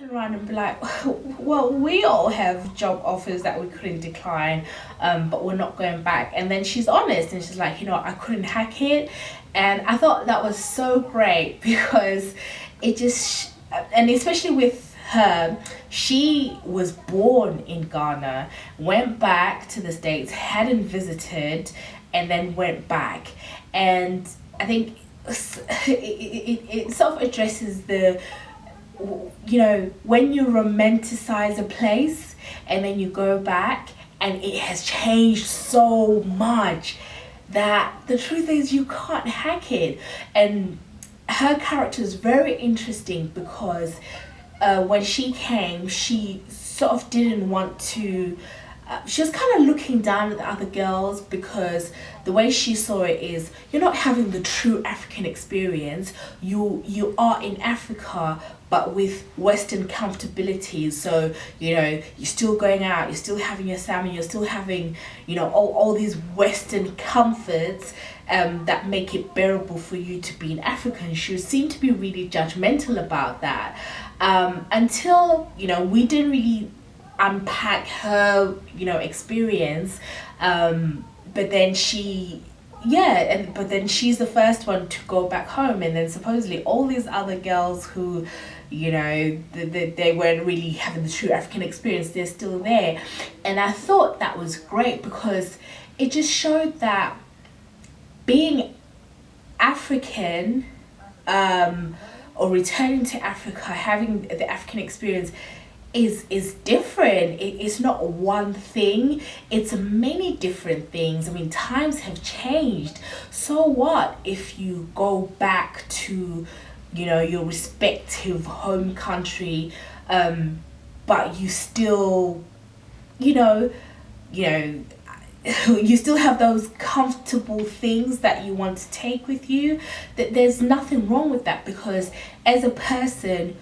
turn around and be like, well, we all have job offers that we couldn't decline, but we're not going back. And then she's honest and she's like, I couldn't hack it. And I thought that was so great because it just, and especially with her, she was born in Ghana, went back to the States, hadn't visited, and then went back. And I think it sort of addresses the, when you romanticize a place and then you go back and it has changed so much that the truth is you can't hack it. And her character is very interesting because when she came, she sort of didn't want to, she was kind of looking down at the other girls because the way she saw it is, you're not having the true African experience. You are in Africa, but with Western comfortabilities. So, you're still going out, you're still having your salmon, you're still having, all these Western comforts that make it bearable for you to be in Africa. And she seemed to be really judgmental about that until, we didn't really unpack her experience, but then she's the first one to go back home, and then supposedly all these other girls who they weren't really having the true African experience, they're still there. And I thought that was great because it just showed that being African or returning to Africa, having the African experience is different. It's not one thing, it's many different things. I mean, times have changed. So what if you go back to your respective home country, but you still you still have those comfortable things that you want to take with you. That there's nothing wrong with that, because as a person,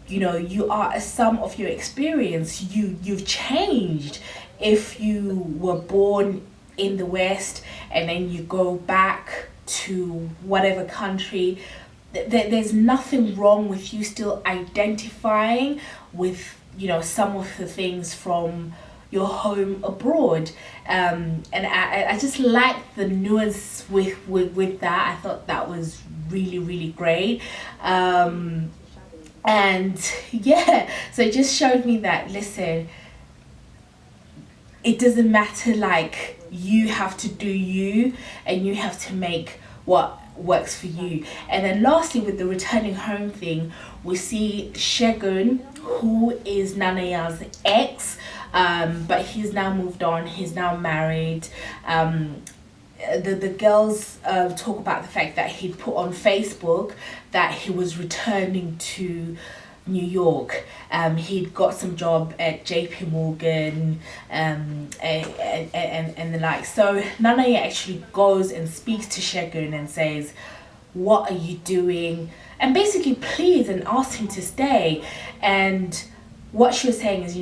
you are a sum of your experience. You've changed. If you were born in the West and then you go back to whatever country, there's nothing wrong with you still identifying with some of the things from your home abroad. And I just like the nuance with that. I thought that was really, really great. And so it just showed me that, listen, it doesn't matter, like, you have to do you and you have to make what works for you. And then lastly, with the returning home thing, we see Shegun, who is Nanaya's ex, but he's now moved on, he's now married. The girls talk about the fact that he'd put on Facebook that he was returning to New York. He'd got some job at JP Morgan and the like. So Nanaya actually goes and speaks to Shegun and says, what are you doing? And basically pleads and asks him to stay. And what she was saying is,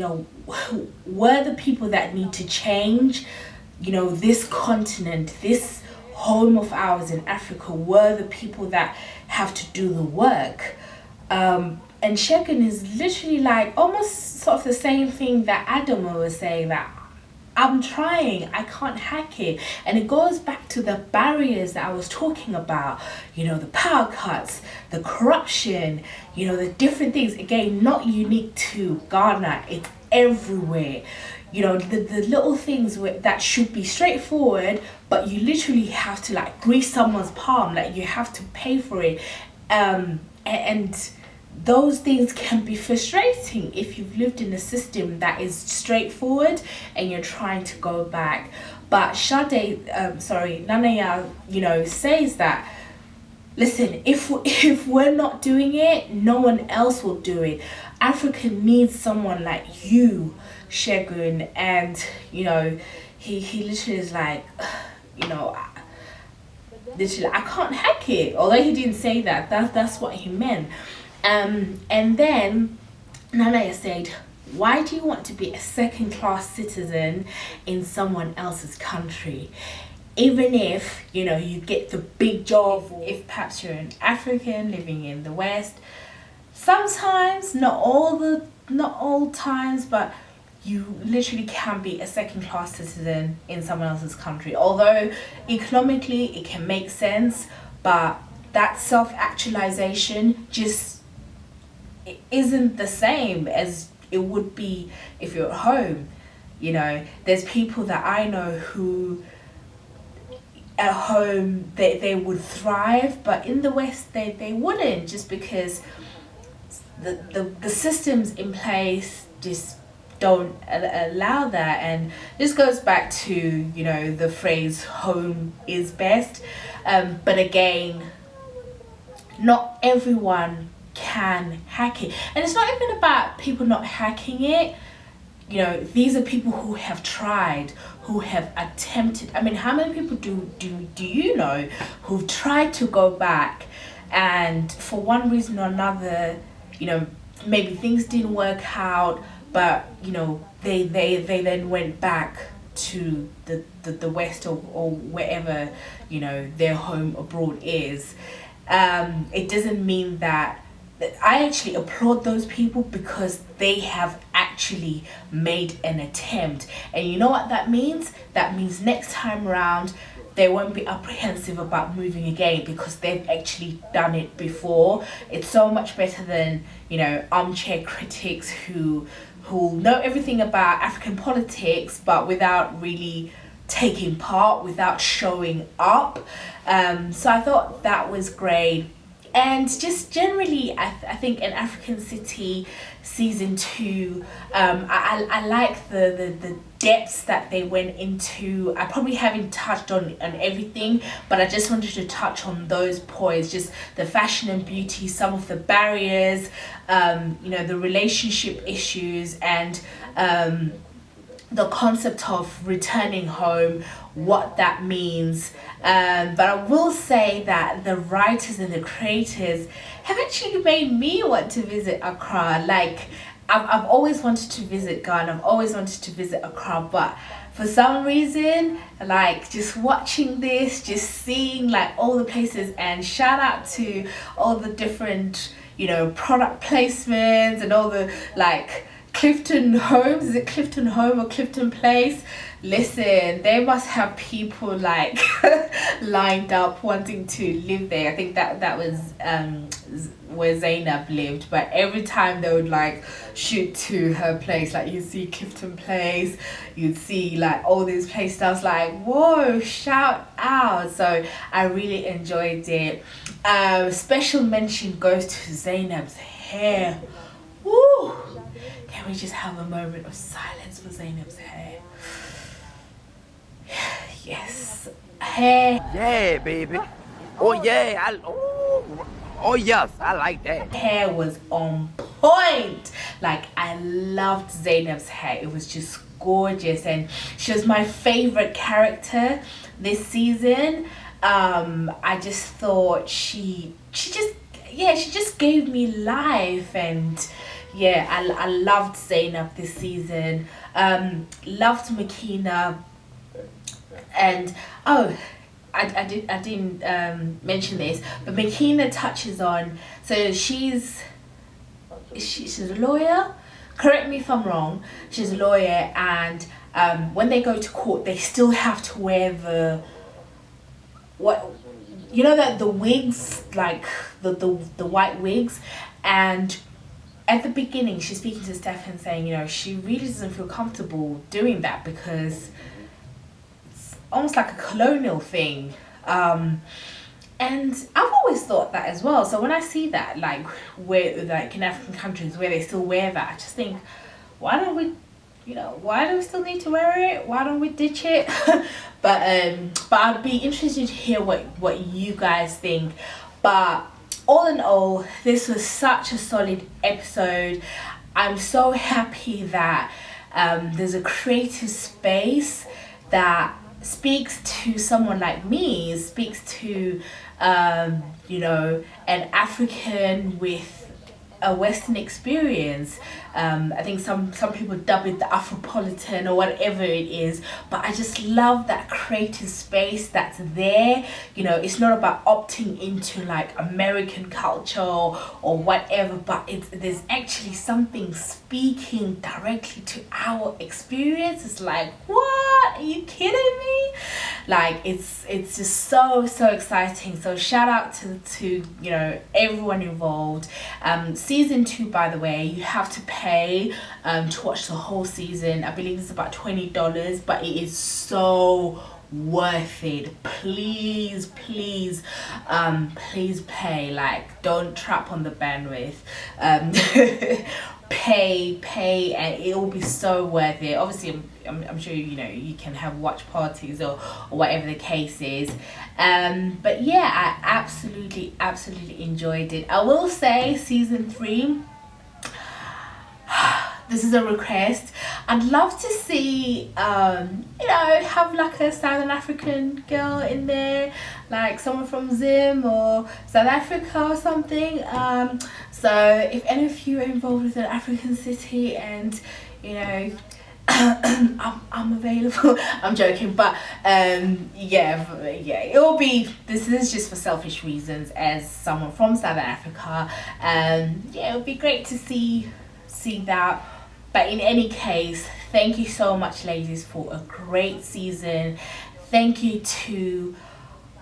we're the people that need to change. This continent, this home of ours in Africa, were the people that have to do the work. And Shegun is literally like almost sort of the same thing that Adama was saying, that I'm trying, I can't hack it. And it goes back to the barriers that I was talking about, the power cuts, the corruption, the different things. Again, not unique to Ghana, it's everywhere. The little things that should be straightforward, but you literally have to like grease someone's palm, like you have to pay for it. And those things can be frustrating if you've lived in a system that is straightforward and you're trying to go back. But Nanaya, says that, listen, if we're not doing it, no one else will do it. Africa needs someone like you, Shegun. And he literally is like, literally, I can't hack it. Although he didn't say that, that's what he meant. And then Nanaya said, why do you want to be a second-class citizen in someone else's country? Even if you get the big job, if perhaps you're an African living in the West, sometimes, not all times, but you literally can be a second class citizen in someone else's country. Although economically it can make sense, but that self actualization just isn't the same as it would be if you're at home. You know, there's people that I know who at home they would thrive, but in the West they wouldn't, just because the systems in place just don't allow that. And this goes back to, you know, the phrase home is best, but again, not everyone can hack it, and it's not even about people not hacking it. You know, these are people who have tried, who have attempted. I mean, how many people do you know who've tried to go back, and for one reason or another, you know, maybe things didn't work out, but you know, they then went back to the West, or wherever, you know, their home abroad is. It doesn't mean that I actually applaud those people, because they have actually made an attempt. And you know what that means? That means next time around they won't be apprehensive about moving again, because they've actually done it before. It's so much better than, you know, armchair critics who know everything about African politics but without really taking part, without showing up. So I thought that was great. And just generally, I think An African City season 2, I like the depths that they went into. I probably haven't touched on everything, but I just wanted to touch on those points, just the fashion and beauty, some of the barriers, you know, the relationship issues, and the concept of returning home, what that means. But I will say that the writers and the creators have actually made me want to visit Accra. Like, I've always wanted to visit Ghana, I've always wanted to visit Accra, but for some reason, like, just watching this, just seeing like all the places, and shout out to all the different, you know, product placements and all the like Clifton Homes, is it Clifton Home or Clifton Place? Listen, they must have people like lined up wanting to live there. I think that was where Zainab lived, but every time they would like shoot to her place, like you see Clifton Place, you'd see like all these places. I was like, whoa, shout out. So I really enjoyed it. Special mention goes to Zainab's hair. Woo! Can we just have a moment of silence for Zainab's hair? Yes, hair. Yeah, baby. Oh yeah, oh yes, I like that. Hair was on point. Like, I loved Zainab's hair. It was just gorgeous, and she was my favorite character this season. I just thought she just gave me life, and yeah, I loved Zainab this season. Loved Makina. And oh, I didn't mention this, but Makina touches on, so she's a lawyer. Correct me if I'm wrong. She's a lawyer, and when they go to court, they still have to wear that the wigs, like the white wigs. And at the beginning, she's speaking to Stefan, saying, you know, she really doesn't feel comfortable doing that, because almost like a colonial thing, and I've always thought that as well. So when I see that, like, where like in African countries where they still wear that, I just think, why do we still need to wear it? Why don't we ditch it? but I'd be interested to hear what you guys think. But all in all, this was such a solid episode. I'm so happy that there's a creative space that speaks to someone like me, speaks to you know, an African with a Western experience. I think some people dub it the Afropolitan or whatever it is, but I just love that creative space that's there. You know, it's not about opting into like American culture or whatever, but there's actually something speaking directly to our experience. It's like, what? Are you kidding me? Like, it's just so exciting. So shout out to you know, everyone involved. Season 2, by the way, you have to pay to watch the whole season. I believe it's about $20, but it is so worth it. Please pay. Like, don't trap on the bandwidth. Pay and it will be so worth it. Obviously I'm sure you know you can have watch parties or whatever the case is, but yeah, I absolutely enjoyed it. I will say season 3, this is a request, I'd love to see you know, have like a Southern African girl in there, like someone from Zim or South Africa or something. So if any of you are involved with an African city and you know, I'm available. I'm joking, but yeah, it will be, this is just for selfish reasons as someone from South Africa. Yeah, it would be great to see that. But in any case, thank you so much, ladies, for a great season. Thank you to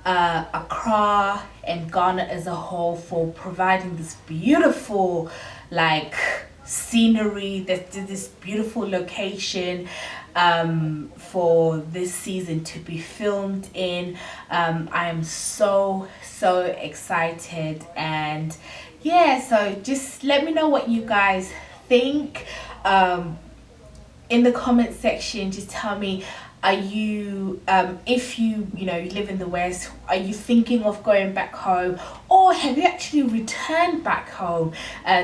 Accra and Ghana as a whole for providing this beautiful like scenery, this beautiful location for this season to be filmed in. I am so excited, and yeah, so just let me know what you guys think in the comment section. Just tell me, are you if you know, you live in the West, are you thinking of going back home, or have you actually returned back home?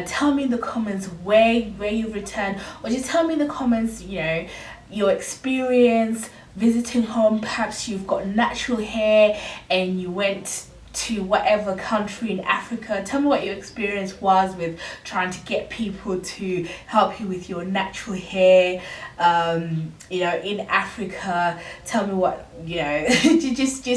Tell me in the comments where you returned, or just tell me in the comments, you know, your experience visiting home. Perhaps you've got natural hair and you went to whatever country in Africa. Tell me what your experience was with trying to get people to help you with your natural hair, you know, in Africa. Tell me what, you know, just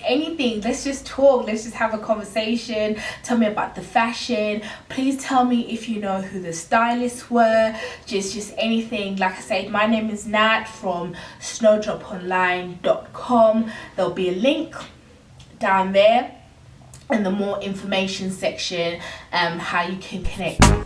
anything. Let's just talk, let's just have a conversation. Tell me about the fashion. Please tell me if you know who the stylists were. Just anything. Like I said, my name is Nat from snowdroponline.com. There'll be a link down there in the more information section, how you can connect with